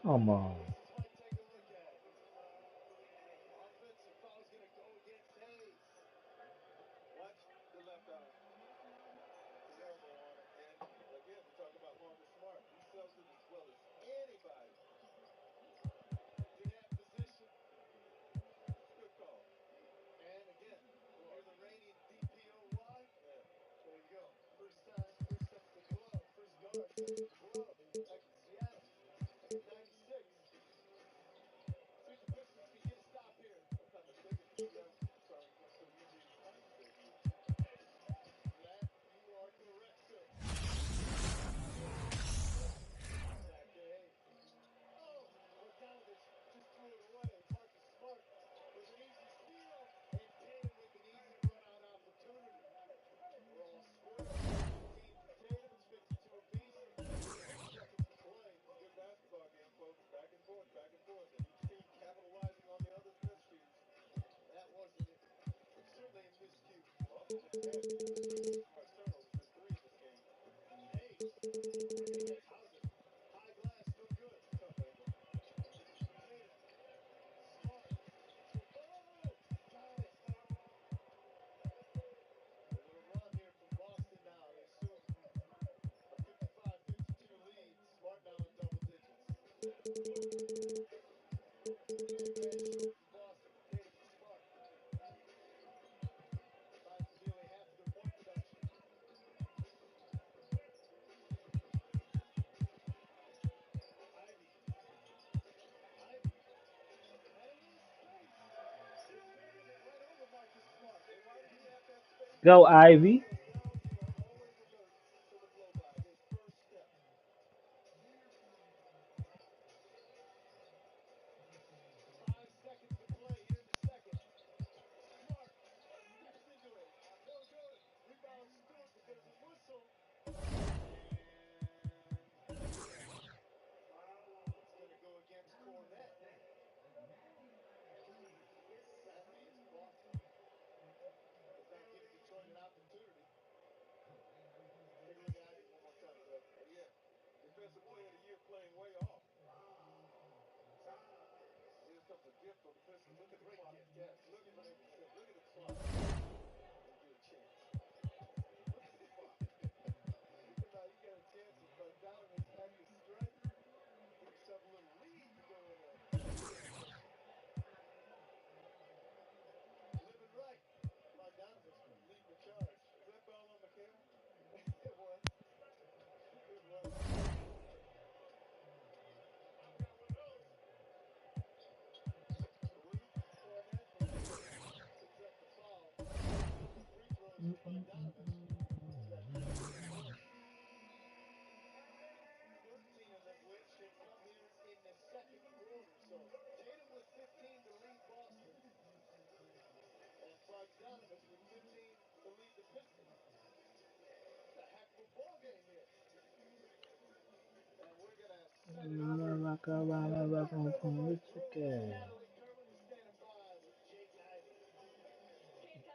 Come on. Go, Ivy.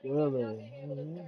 Really?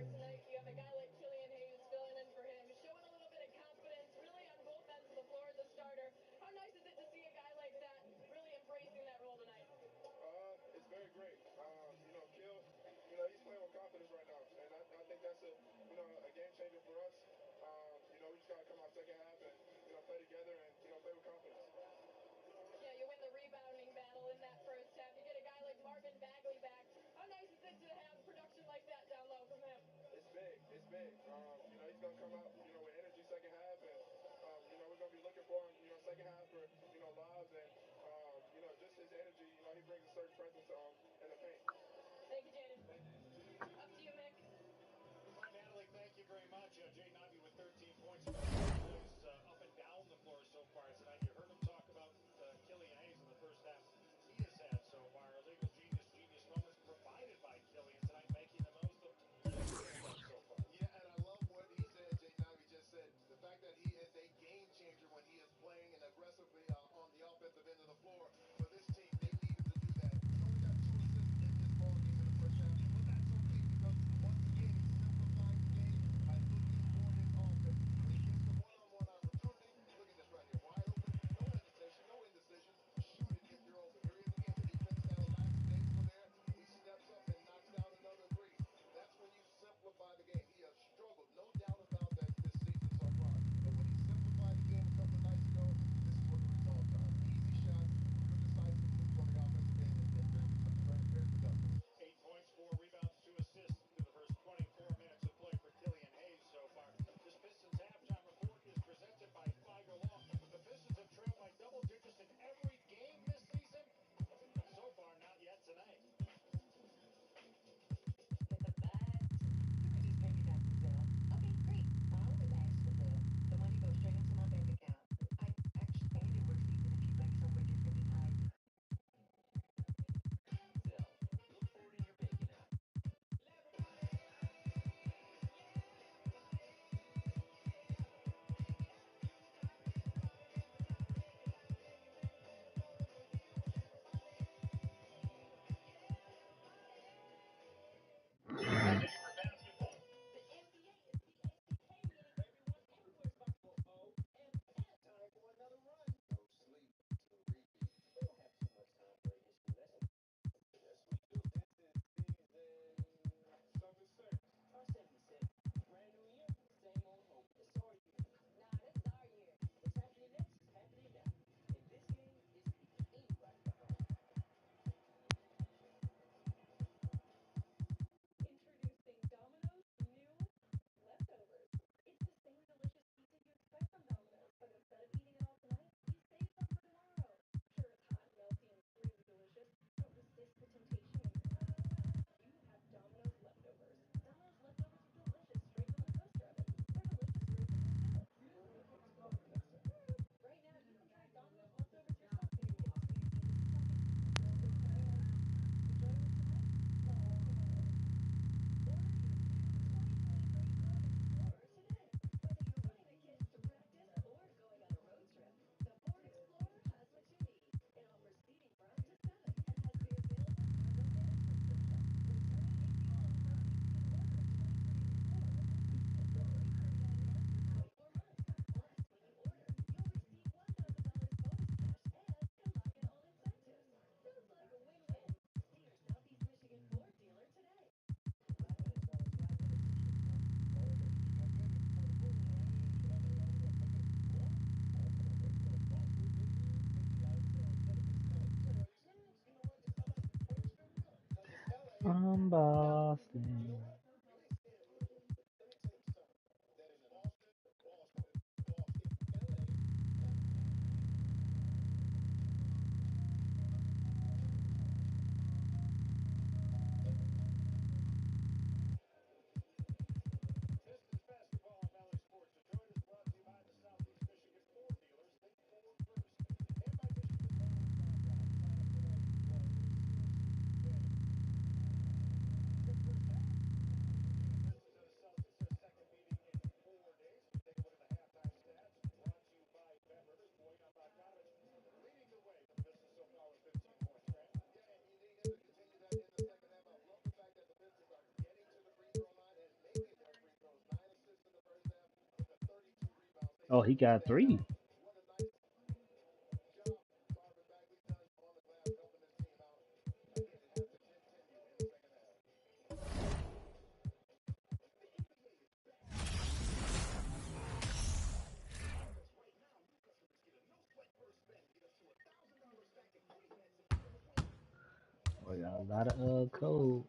From Boston. Oh, he got three. We got a lot of code.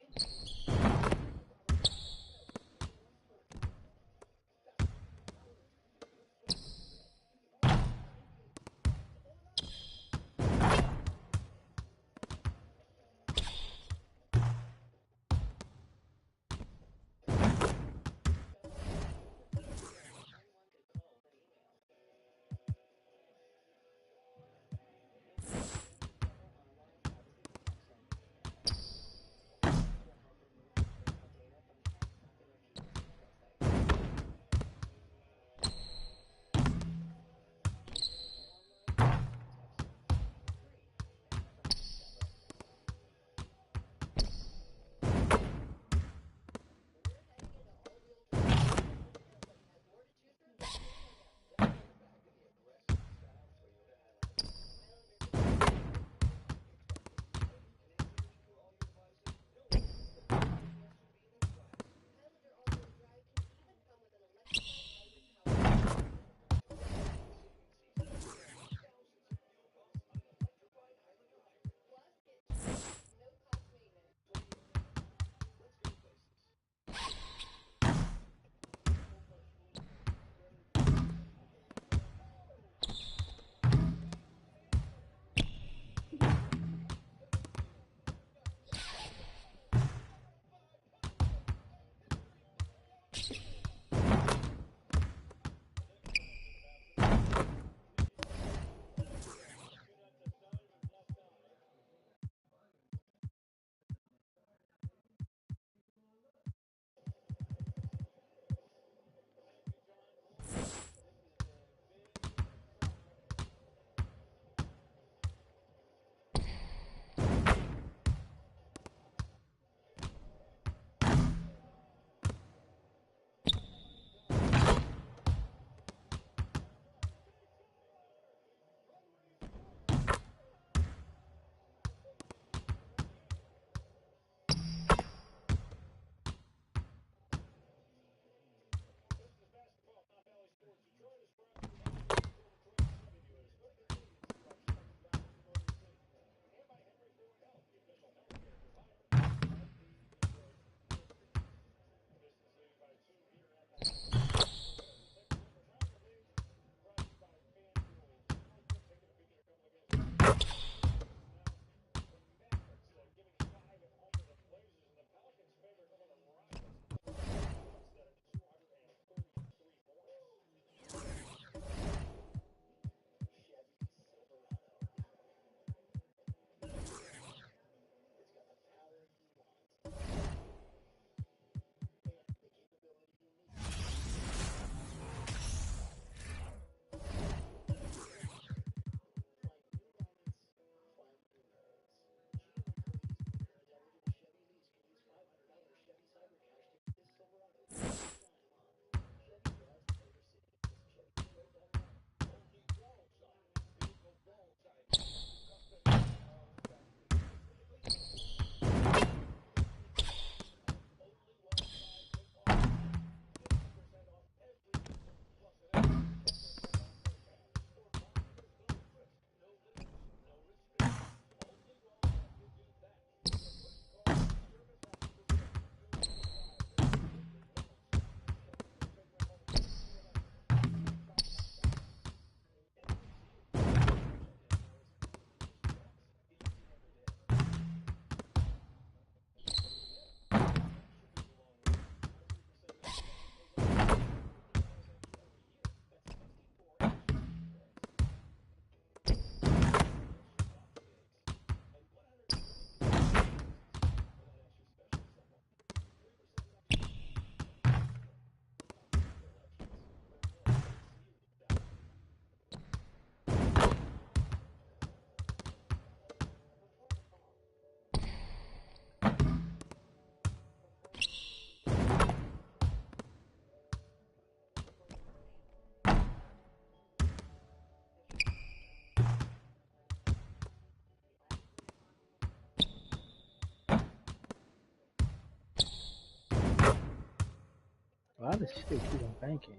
does shit keep on banking?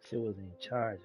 Shit was in charge.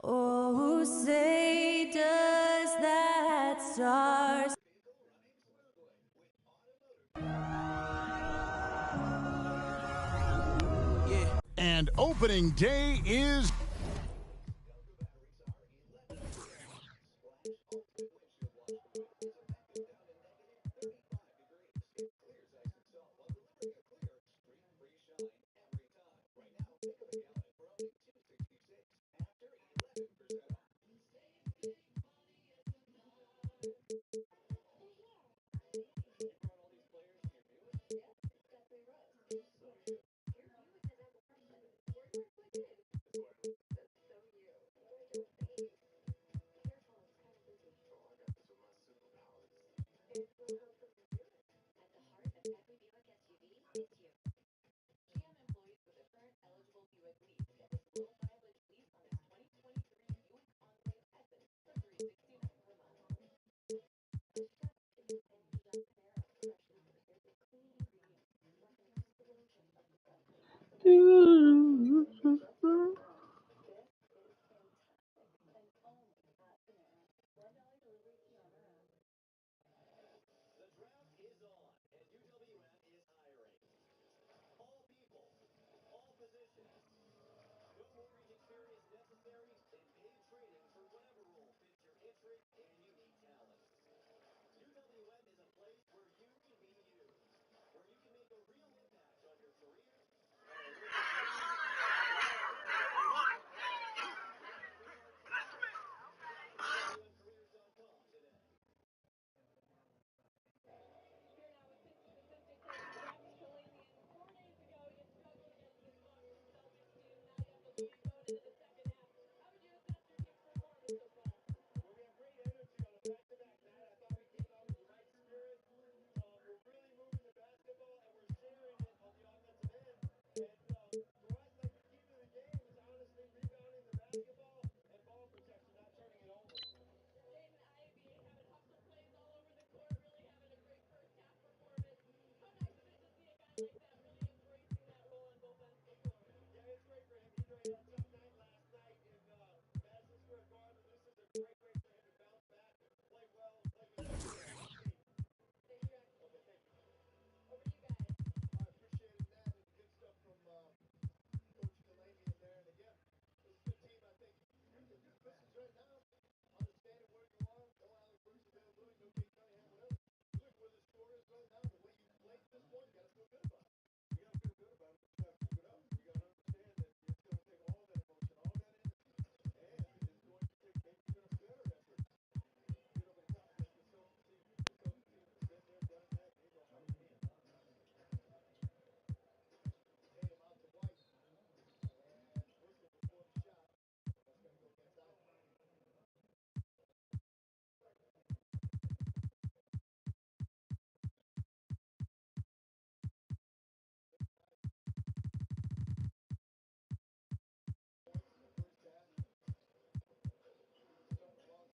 Oh, who say does that stars? And opening day is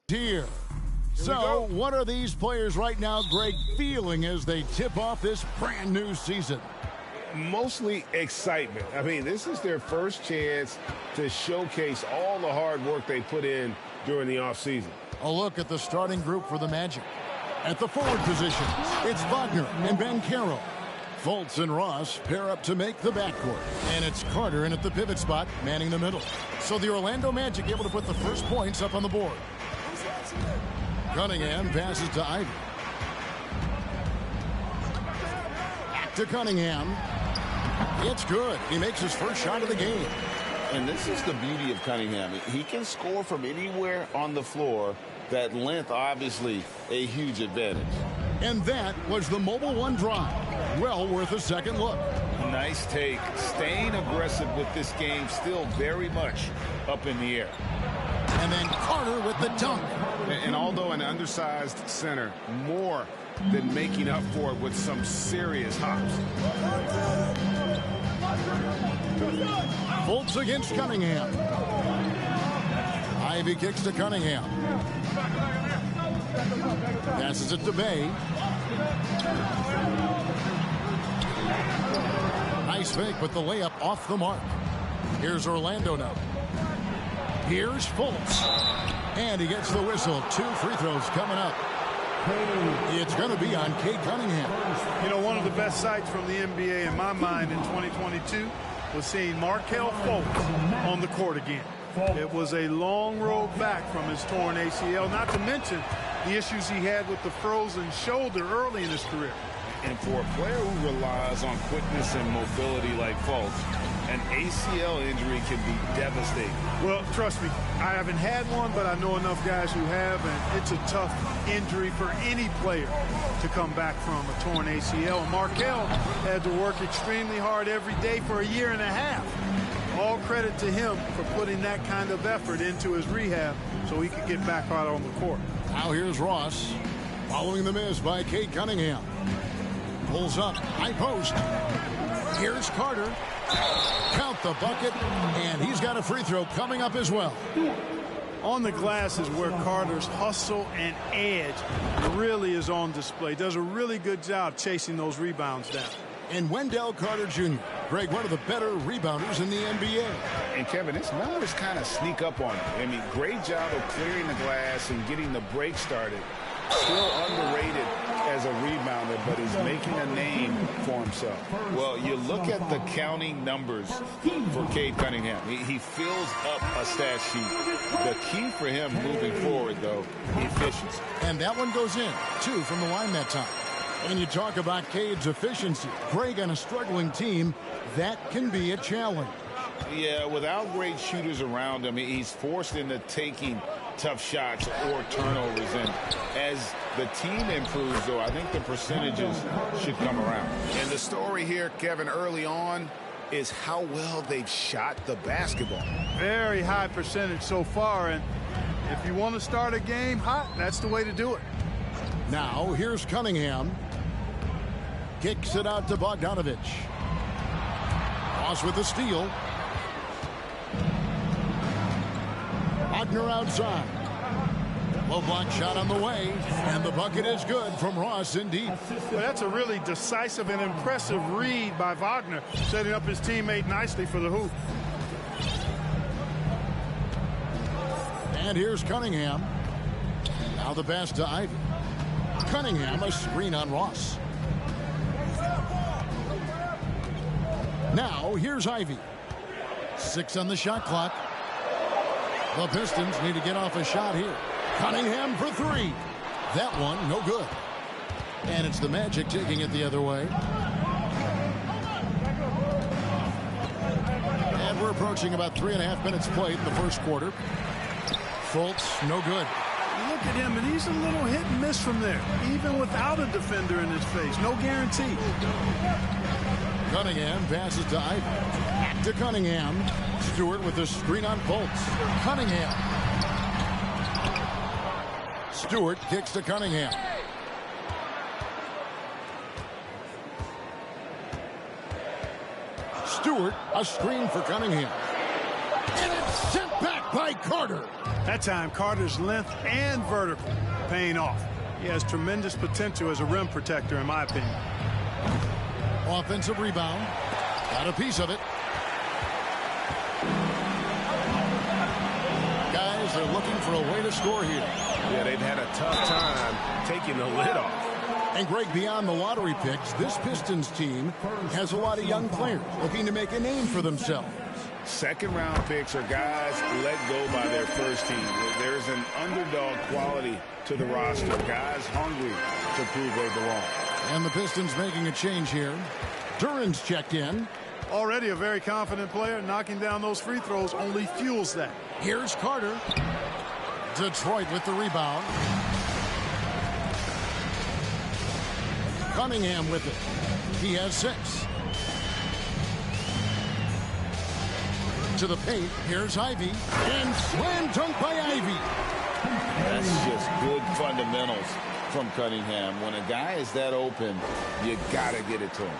here. So, what are these players right now, Greg, feeling as they tip off this brand new season? Mostly excitement. I mean, this is their first chance to showcase all the hard work they put in during the offseason. A look at the starting group for the Magic. At the forward position, it's Wagner and Banchero. Fultz and Ross pair up to make the backcourt. And it's Carter in at the pivot spot, manning the middle. So the Orlando Magic able to put the first points up on the board. Cunningham passes to Ivy. Back to Cunningham. It's good. He makes his first shot of the game. And this is the beauty of Cunningham. He can score from anywhere on the floor. That length, obviously, a huge advantage. And that was the Mobile One drive. Well worth a second look. Nice take. Staying aggressive with this game, still very much up in the air. And then Carter with the dunk. And although an undersized center, more than making up for it with some serious hops. Fultz against Cunningham. Ivy kicks to Cunningham. Passes it to Bay. Nice fake, but the layup off the mark. Here's Orlando now. Here's Fultz. And he gets the whistle. 2 free throws coming up. It's going to be on Cade Cunningham. You know, one of the best sights from the NBA in my mind in 2022 was seeing Markelle Fultz on the court again. It was a long road back from his torn ACL, not to mention the issues he had with the frozen shoulder early in his career. And for a player who relies on quickness and mobility like Fultz, an ACL injury can be devastating. Well, trust me, I haven't had one, but I know enough guys who have, and it's a tough injury for any player to come back from a torn ACL. And Markelle had to work extremely hard every day for a year and a half. All credit to him for putting that kind of effort into his rehab so he could get back out on the court. Now here's Ross, following the miss by Cade Cunningham. Pulls up, high post. Here's Carter. Count the bucket, and he's got a free throw coming up as well. On the glass is where Carter's hustle and edge really is on display. Does a really good job chasing those rebounds down. And Wendell Carter Jr., Greg, one of the better rebounders in the NBA. And Kevin, his numbers kind of sneak up on him. I mean, great job of clearing the glass and getting the break started. Still underrated as a rebounder, but he's making a name for himself. Well, you look at the counting numbers for Cade Cunningham. He fills up a stat sheet. The key for him moving forward, though, efficiency. And that one goes in, 2 from the line that time. And you talk about Cade's efficiency. Greg, on a struggling team, that can be a challenge. Yeah, without great shooters around him, he's forced into taking tough shots or turnovers. And as the team improves, though, I think the percentages should come around. And the story here, Kevin, early on is how well they've shot the basketball. Very high percentage so far, and if you want to start a game hot, that's the way to do it. Now, here's Cunningham. Kicks it out to Bogdanovich. Ross with the steal. Wagner outside. Low block shot on the way, and the bucket is good from Ross indeed. Well, that's a really decisive and impressive read by Wagner, setting up his teammate nicely for the hoop. And here's Cunningham. Now the pass to Ivy. Cunningham, a screen on Ross. Now here's Ivy. 6 on the shot clock. The Pistons need to get off a shot here. Cunningham for 3. That one, no good. And it's the Magic taking it the other way. And we're approaching about 3.5 minutes played in the first quarter. Fultz, no good. Look at him, and he's a little hit and miss from there, even without a defender in his face. No guarantee. Cunningham passes to Ivy. Back to Cunningham. Stewart with the screen on Fultz. Cunningham. Stewart kicks to Cunningham. Stewart, a screen for Cunningham. And it's sent back by Carter. That time, Carter's length and vertical paying off. He has tremendous potential as a rim protector, in my opinion. Offensive rebound. Got a piece of it. Guys, they're looking for a way to score here. Yeah, they've had a tough time taking the lid off. And Greg, beyond the lottery picks, this Pistons team has a lot of young players looking to make a name for themselves. Second-round picks are guys let go by their first team. There's an underdog quality to the roster. Guys hungry to prove they belong. And the Pistons making a change here. Duran's checked in. Already a very confident player. Knocking down those free throws only fuels that. Here's Carter. Detroit with the rebound. Cunningham with it. He has 6. To the paint. Here's Ivy. And slam dunk by Ivy. That's just good fundamentals from Cunningham. When a guy is that open, you got to get it to him.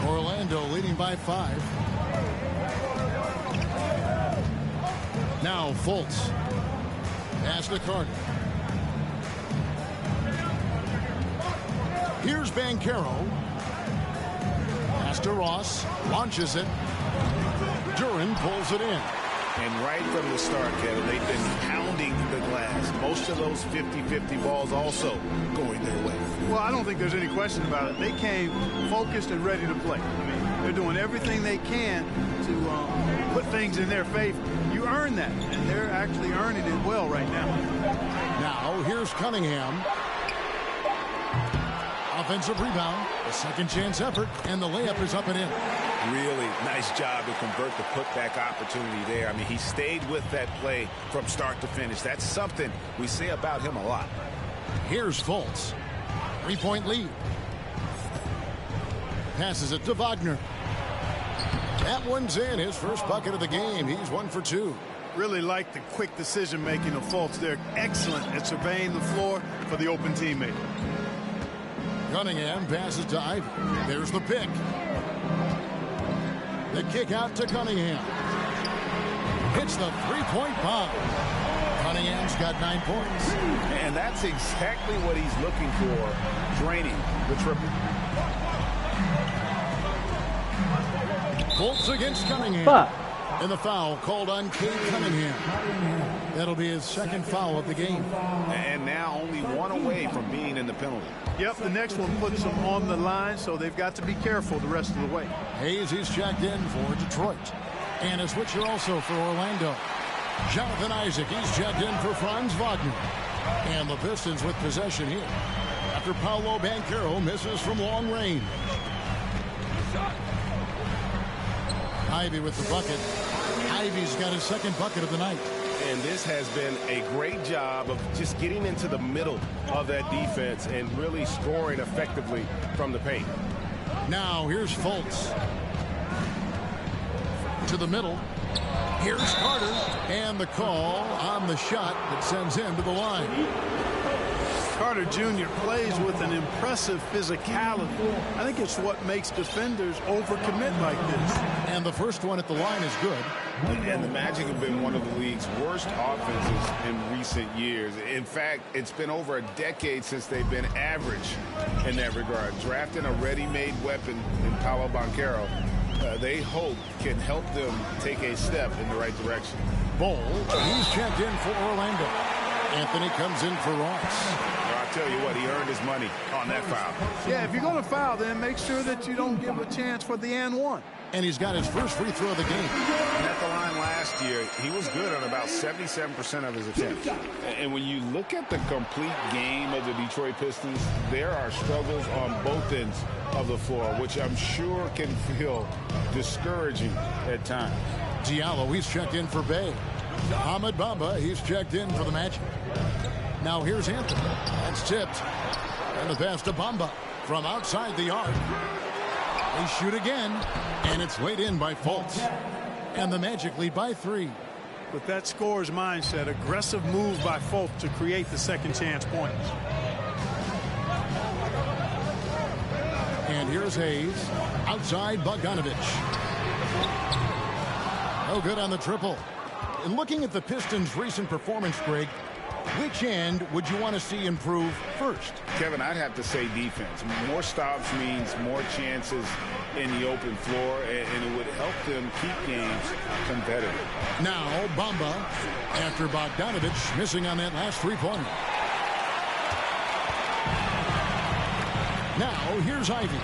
Orlando leading by 5. Now Fultz. Pass to Carter. Here's Banchero. Pass to Ross. Launches it. Duran pulls it in. And right from the start, Kevin, they've been pounding the glass. Most of those 50-50 balls also going their way. Well, I don't think there's any question about it. They came focused and ready to play. I mean, they're doing everything they can to put things in their favor. You earn that, and they're actually earning it well right now. Now, here's Cunningham. Offensive rebound, a second chance effort, and the layup is up and in. Really nice job to convert the putback opportunity there. I mean, he stayed with that play from start to finish. That's something we say about him a lot. Here's Fultz. 3-point lead. Passes it to Wagner. That one's in. His first bucket of the game. He's 1 for 2. Really like the quick decision-making of Fultz. They're excellent at surveying the floor for the open teammate. Cunningham passes to Ivy. There's the pick. The kick out to Cunningham. Hits the 3-point bomb. Cunningham's got 9 points. And that's exactly what he's looking for, draining the triple. Fultz against Cunningham. Fuck. And the foul called on Cade Cunningham. That'll be his second foul of the game. And now only 1 away from being in the penalty. Yep, the next one puts them on the line, so they've got to be careful the rest of the way. Hayes, he's checked in for Detroit. And a switcher also for Orlando. Jonathan Isaac, he's checked in for Franz Wagner. And the Pistons with possession here. After Paolo Banchero misses from long range. Ivy with the bucket. Ivy's got his second bucket of the night. And this has been a great job of just getting into the middle of that defense and really scoring effectively from the paint. Now here's Fultz. To the middle. Here's Carter. And the call on the shot that sends him to the line. Carter Jr. plays with an impressive physicality. I think it's what makes defenders overcommit like this. And the first one at the line is good. And the Magic have been one of the league's worst offenses in recent years. In fact, it's been over a decade since they've been average in that regard. Drafting a ready-made weapon in Paolo Banchero, they hope can help them take a step in the right direction. Bol, he's checked in for Orlando. Anthony comes in for Ross. I'll tell you what, he earned his money on that foul. Yeah, if you're going to foul, then make sure that you don't give a chance for the and one. And he's got his first free throw of the game. At the line last year, he was good on about 77% of his attempts. And when you look at the complete game of the Detroit Pistons, there are struggles on both ends of the floor, which I'm sure can feel discouraging at times. Diallo, he's checked in for Bay. Ahmed Bamba, he's checked in for the Magic. Now here's Anthony. That's tipped. And the pass to Bamba from outside the arc. They shoot again, and it's laid in by Fultz. And the Magic lead by 3. With that scorer's mindset, aggressive move by Fultz to create the second chance points. And here's Hayes. Outside Bogdanovich. No good on the triple. in looking at the Pistons' recent performance, Greg, which end would you want to see improve first? Kevin, I'd have to say defense. More stops means more chances in the open floor, and it would help them keep games competitive. Now, Bamba, after Bogdanovich missing on that last three-pointer. Now, here's Ivy.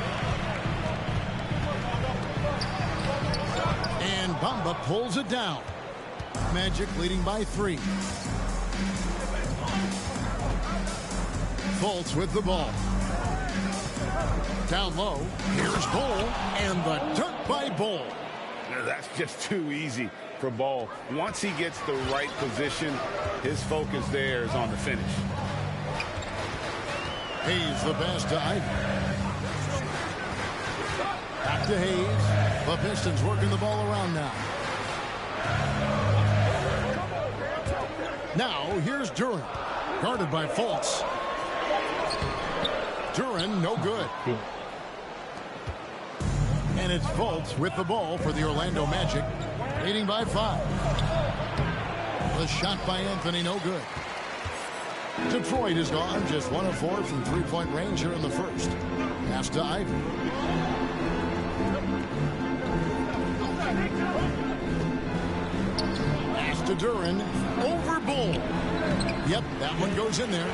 And Bamba pulls it down. Magic leading by 3. Fultz with the ball. Down low. Here's Ball. And the dunk by Ball. Now, that's just too easy for Ball. Once he gets the right position, his focus there is on the finish. Hayes the pass to Ivy. Back to Hayes. The Pistons working the ball around now. Now, here's Duran. Guarded by Fultz. Duran, no good. And it's Fultz with the ball for the Orlando Magic, leading by 5. The shot by Anthony, no good. Detroit is gone, just 1 of 4 from three-point range here in the first. Pass to Ivy. Pass to Duran, over Bull. Yep, that one goes in there.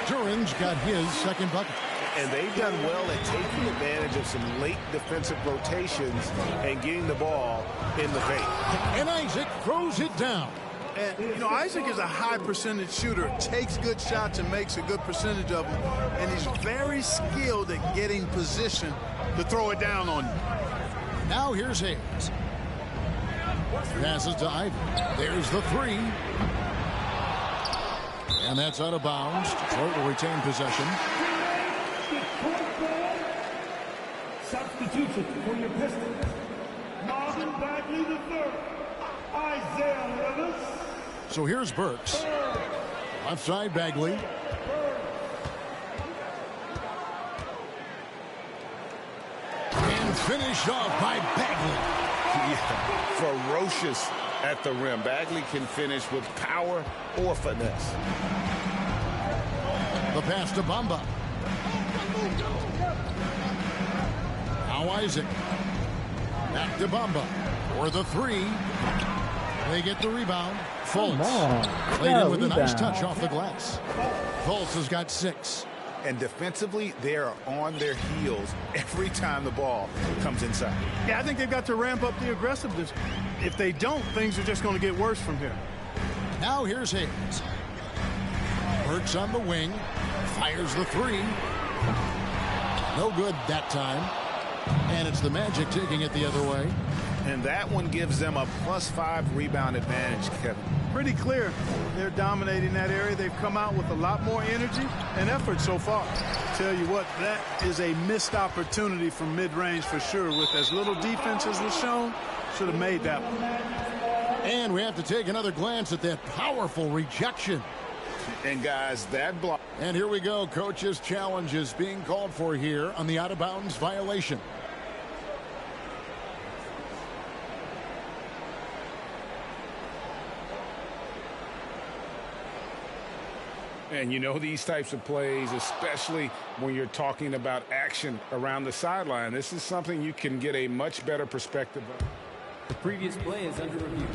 Duran's got his second bucket. And they've done well at taking advantage of some late defensive rotations and getting the ball in the paint. And Isaac throws it down. And, you know, Isaac is a high percentage shooter, takes good shots and makes a good percentage of them. And he's very skilled at getting position to throw it down on you. Now here's Hayes. Passes to Ivy. There's the 3. And that's out of bounds. Detroit will retain possession. Substitution for your Pistons. Marvin Bagley III. Isaiah Rivers. So here's Burks. Left side Bagley. And finished off by Bagley. Yeah, ferocious at the rim. Bagley can finish with power or finesse. The pass to Bamba. Now Isaac. Back to Bamba. For the 3. They get the rebound. Fultz. Laid in with a nice touch off the glass. Fultz has got 6. And defensively, they are on their heels every time the ball comes inside. Yeah, I think they've got to ramp up the aggressiveness. If they don't, things are just going to get worse from here. Now here's Hayes. Burks on the wing. Fires the 3. No good that time. And it's the Magic taking it the other way. And that one gives them a +5 rebound advantage, Kevin. Pretty clear. They're dominating that area. They've come out with a lot more energy and effort so far. Tell you what, that is a missed opportunity from mid-range for sure. With as little defense as was shown, should have made that one. And we have to take another glance at that powerful rejection. And guys, that block. And here we go. Coach's challenge is being called for here on the out-of-bounds violation. And you know these types of plays, especially when you're talking about action around the sideline, this is something you can get a much better perspective of. The previous play is under review.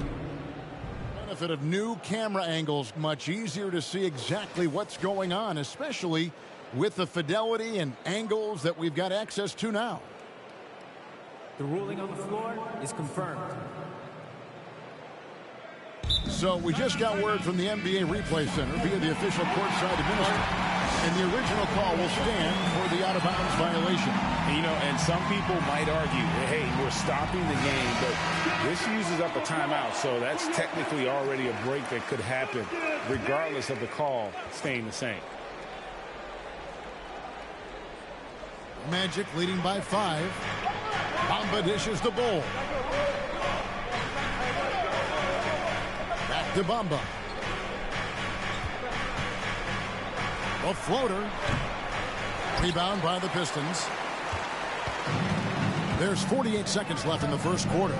Benefit of new camera angles, much easier to see exactly what's going on, especially with the fidelity and angles that we've got access to now. The ruling on the floor is confirmed. So we just got word from the NBA Replay Center via the official courtside administrator. And the original call will stand for the out-of-bounds violation. You know, and some people might argue, hey, we're stopping the game, but this uses up a timeout, so that's technically already a break that could happen, regardless of the call staying the same. Magic leading by 5. Bamba dishes the ball. Back to Bamba. A floater. Rebound by the Pistons. There's 48 seconds left in the first quarter.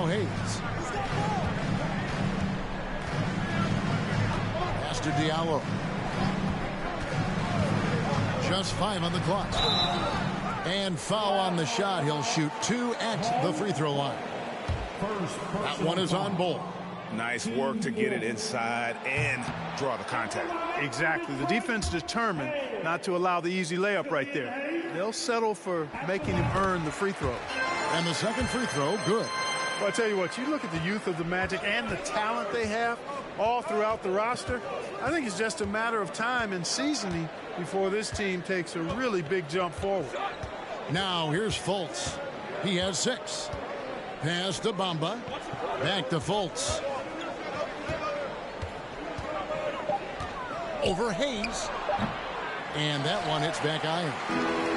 Now Hayes. Pass to Diallo. Just 5 on the clock. And foul on the shot. He'll shoot 2 at the free throw line. That one is on Bull. Nice work to get it inside and draw the contact. Exactly. The defense determined not to allow the easy layup right there. They'll settle for making him earn the free throw. And the second free throw, good. Well, I tell you what, you look at the youth of the Magic and the talent they have all throughout the roster. I think it's just a matter of time and seasoning before this team takes a really big jump forward. Now here's Fultz. He has 6. Pass to Bamba. Back to Fultz. Over Hayes. And that one hits back iron.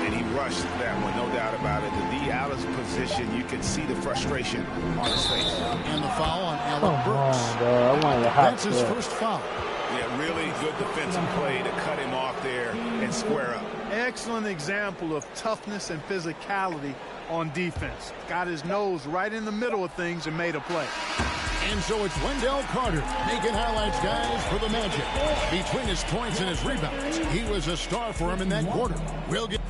And he rushed that one, no doubt about it. The Allen's position, you can see the frustration on his face. And the foul on Alec Burks. I wanted to hot That's his first foul. Yeah, really good defensive play to cut him off there and square up. Excellent example of toughness and physicality on defense. Got his nose right in the middle of things and made a play. And so it's Wendell Carter making highlights, guys, for the Magic. Between his points and his rebounds, he was a star for him in that quarter. We'll get...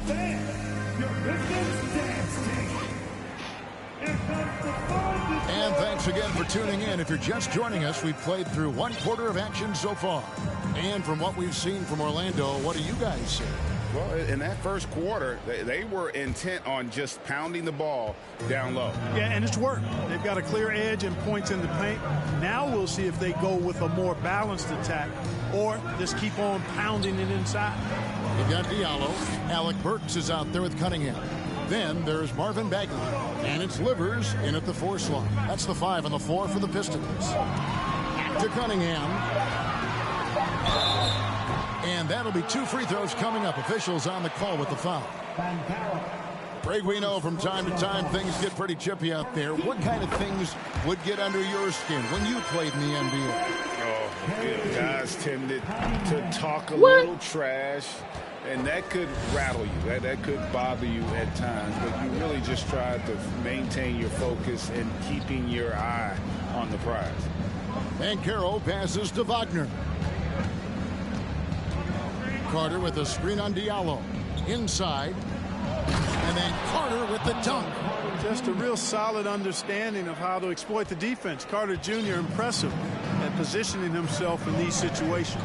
And thanks again for tuning in. If you're just joining us, we've played through 1 quarter of action so far. And from what we've seen from Orlando, what do you guys see? Well, in that first quarter, they were intent on just pounding the ball down low. Yeah, and it's worked. They've got a clear edge and points in the paint. Now we'll see if they go with a more balanced attack or just keep on pounding it inside. You got Diallo. Alec Burks is out there with Cunningham. Then there's Marvin Bagley. And it's Livers in at the 4 slot. That's the 5 and the 4 for the Pistons. Back to Cunningham. And that'll be 2 free throws coming up. Officials on the call with the foul. Greg, we know from time to time things get pretty chippy out there. What kind of things would get under your skin when you played in the NBA? Oh, guys tended to talk a little trash, and that could rattle you. That could bother you at times, but you really just try to maintain your focus and keeping your eye on the prize. And Carroll passes to Wagner. Carter with a screen on Diallo. Inside. And then Carter with the dunk. Just a real solid understanding of how to exploit the defense. Carter Jr. impressive at positioning himself in these situations.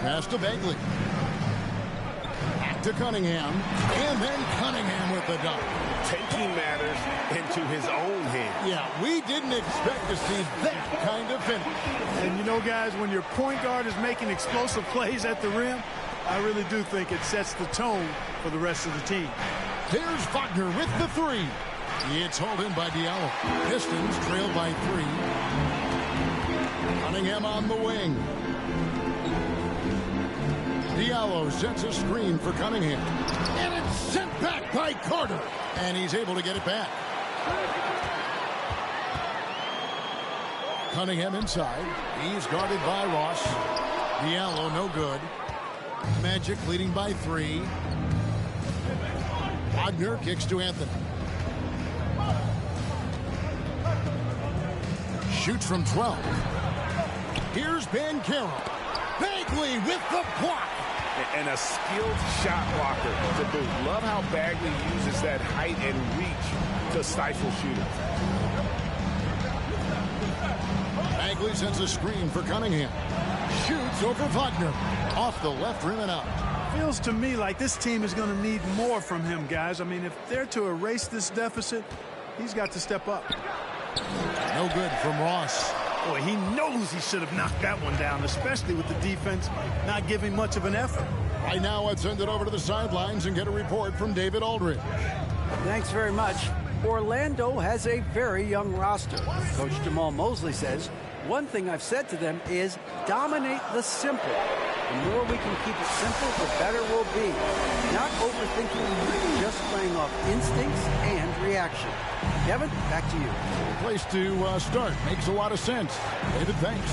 Pass to Bagley. Back to Cunningham. And then Cunningham with the dunk. Taking matters into his own hands. Yeah, we didn't expect to see that kind of finish. And you know, guys, when your point guard is making explosive plays at the rim, I really do think it sets the tone for the rest of the team. There's Wagner with the 3. It's hauled in by Diallo. Pistons trail by 3. Cunningham on the wing. Diallo sets a screen for Cunningham. And it's sent back by Carter. And he's able to get it back. Cunningham inside. He's guarded by Ross. Diallo no good. Magic leading by 3. Wagner kicks to Anthony. Shoots from 12. Here's Ben Carroll. Bagley with the block. And a skilled shot blocker to boot. Love how Bagley uses that height and reach to stifle shooters. Bagley sends a screen for Cunningham. Shoots over Wagner. Off the left rim and out. Feels to me like this team is going to need more from him, guys. I mean, if they're to erase this deficit, he's got to step up. No good from Ross. Boy, he knows he should have knocked that one down, especially with the defense not giving much of an effort. Right now, let's send it over to the sidelines and get a report from David Aldridge. Thanks very much. Orlando has a very young roster. Coach Jamal Mosley says, one thing I've said to them is dominate the simple. The more we can keep it simple, the better we'll be. Not overthinking, just playing off instincts and reaction. Kevin, back to you. Place to start. Makes a lot of sense. David, thanks.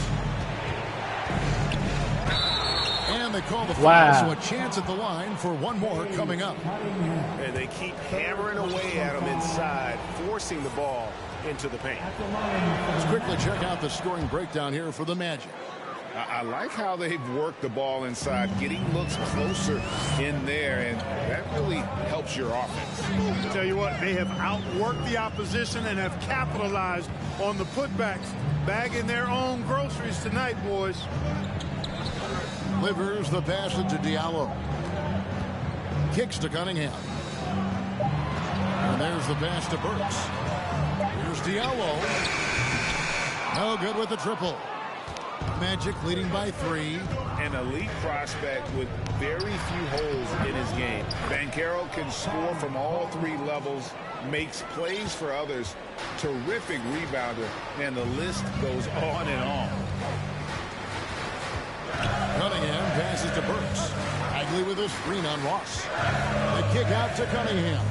And And they call the foul, Wow. so a chance at the line for one more coming up. And they keep hammering away at him inside, forcing the ball into the paint. Let's quickly check out the scoring breakdown here for the Magic. I like how they've worked the ball inside, getting looks closer in there, and that really helps your offense. I tell you what, they have outworked the opposition and have capitalized on the putbacks, bagging their own groceries tonight, boys. Delivers the pass to Diallo. Kicks to Cunningham. And there's the pass to Burks. Here's Diallo. No good with the triple. Magic leading by 3. An elite prospect with very few holes in his game. Banchero can score from all 3 levels, makes plays for others, terrific rebounder, and the list goes on and on. Cunningham passes to Burks. Bagley with a screen on Ross. The kick out to Cunningham.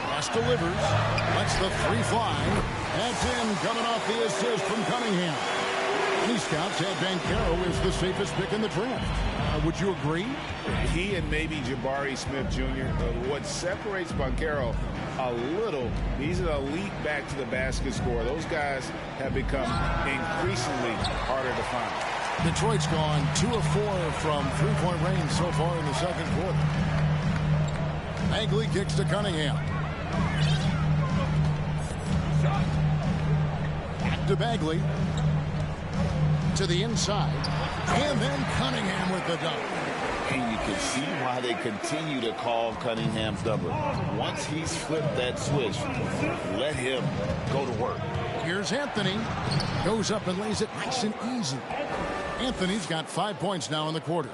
Ross delivers. Lets the 3 fly. That's in, coming off the assist from Cunningham. Many scouts had Banchero as the safest pick in the draft. Would you agree? He and maybe Jabari Smith Jr. What separates Banchero a little, he's an elite back to the basket scorer. Those guys have become increasingly harder to find. Detroit's gone 2 of 4 from 3-point range so far in the second quarter. Bagley kicks to Cunningham. Back to Bagley. To the inside. And then Cunningham with the dunk. And you can see why they continue to call Cunningham's number. Once he's flipped that switch, let him go to work. Here's Anthony. Goes up and lays it nice and easy. Anthony's got 5 points now in the quarter.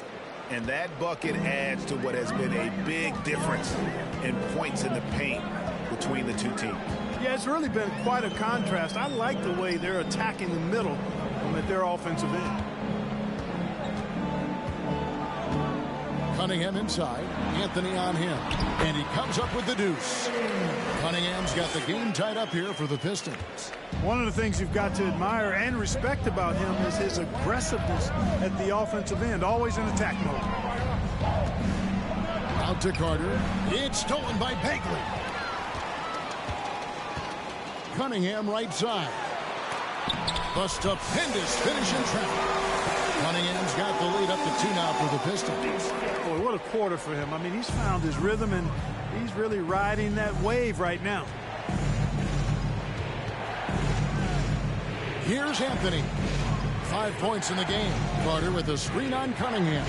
And that bucket adds to what has been a big difference in points in the paint between the two teams. Yeah, it's really been quite a contrast. I like the way they're attacking the middle at their offensive end. Cunningham inside. Anthony on him. And he comes up with the deuce. Cunningham's got the game tied up here for the Pistons. One of the things you've got to admire and respect about him is his aggressiveness at the offensive end, always in attack mode. Out to Carter. It's stolen by Bagley. Cunningham right side. A stupendous finish in traffic. Cunningham's got the lead up to 2 now for the Pistons. Boy, what a quarter for him. I mean, he's found his rhythm, and he's really riding that wave right now. Here's Anthony. 5 points in the game. Carter with a screen on Cunningham.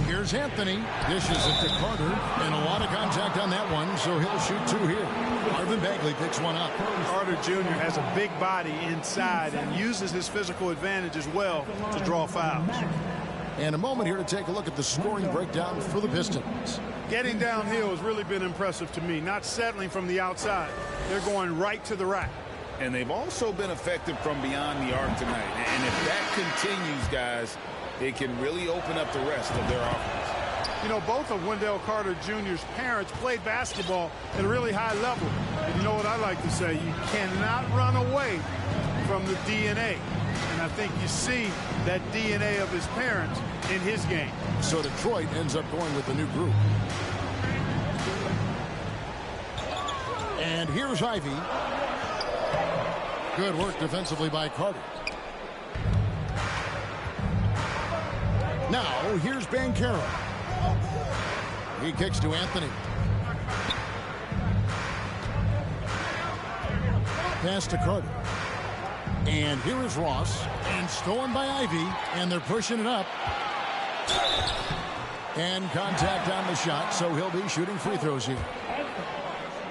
Here's Anthony. Dishes it to Carter. And a lot of contact on that one, so he'll shoot 2 here. Marvin Bagley picks one up. Carter Jr. has a big body inside and uses his physical advantage as well to draw fouls. And a moment here to take a look at the scoring breakdown for the Pistons. Getting downhill has really been impressive to me, not settling from the outside. They're going right to the rack. And they've also been effective from beyond the arc tonight. And if that continues, guys, it can really open up the rest of their offense. You know, both of Wendell Carter Jr.'s parents played basketball at a really high level. And you know what I like to say? You cannot run away from the DNA. And I think you see that DNA of his parents in his game. So Detroit ends up going with the new group. And here's Ivy. Good work defensively by Carter. Now, here's Banchero. He kicks to Anthony. Pass to Carter. And here is Ross. And stolen by Ivy. And they're pushing it up. And contact on the shot, so he'll be shooting free throws here.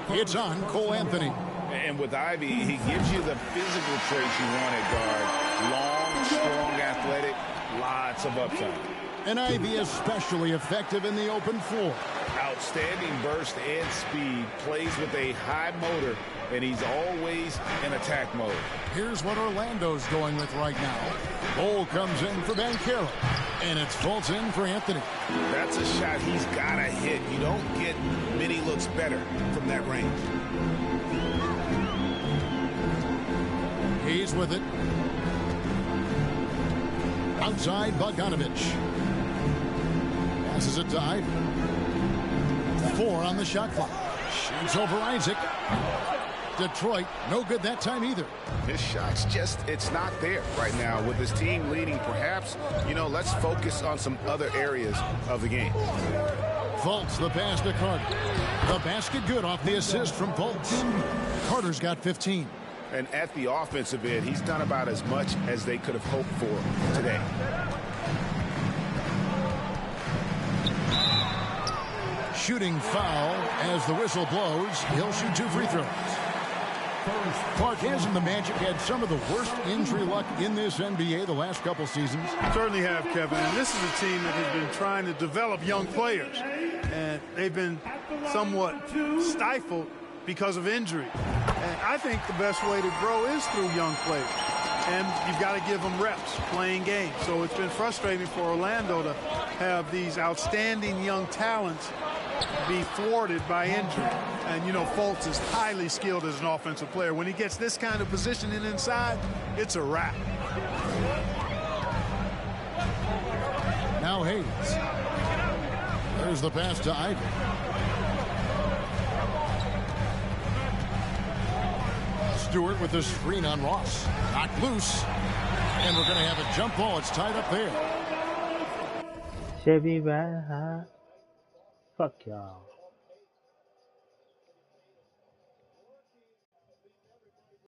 It's on Cole Anthony. And with Ivy, he gives you the physical traits you want at guard. Long, strong, athletic, lots of upside. And Ivy especially effective in the open floor. Outstanding burst and speed, plays with a high motor, and he's always in attack mode. Here's what Orlando's going with right now. Ball comes in for Banchero, and it's Fultz in for Anthony. That's a shot he's got to hit. You don't get many looks better from that range. He's with it. Outside, Bogdanovich. Passes it to Ivy. 4 on the shot clock. Shoots over Isaac. Detroit, no good that time either. His shot's just, it's not there right now. With his team leading, perhaps, let's focus on some other areas of the game. Fultz, the pass to Carter. The basket good off the assist from Fultz. Carter's got 15. And at the offensive end, he's done about as much as they could have hoped for today. Shooting foul as the whistle blows. He'll shoot 2 free throws. Clark, hasn't the Magic had some of the worst injury luck in this NBA the last couple seasons? Certainly have, Kevin. And this is a team that has been trying to develop young players. And they've been somewhat stifled because of injury. And I think the best way to grow is through young players. And you've got to give them reps, playing games. So it's been frustrating for Orlando to have these outstanding young talents be thwarted by injury. And, Fultz is highly skilled as an offensive player. When he gets this kind of positioning inside, it's a wrap. Now Hayes. There's the pass to Ivy. Stewart with the screen on Ross. Knocked loose. And we're going to have a jump ball. It's tied up there. Chevy ride high. Fuck y'all.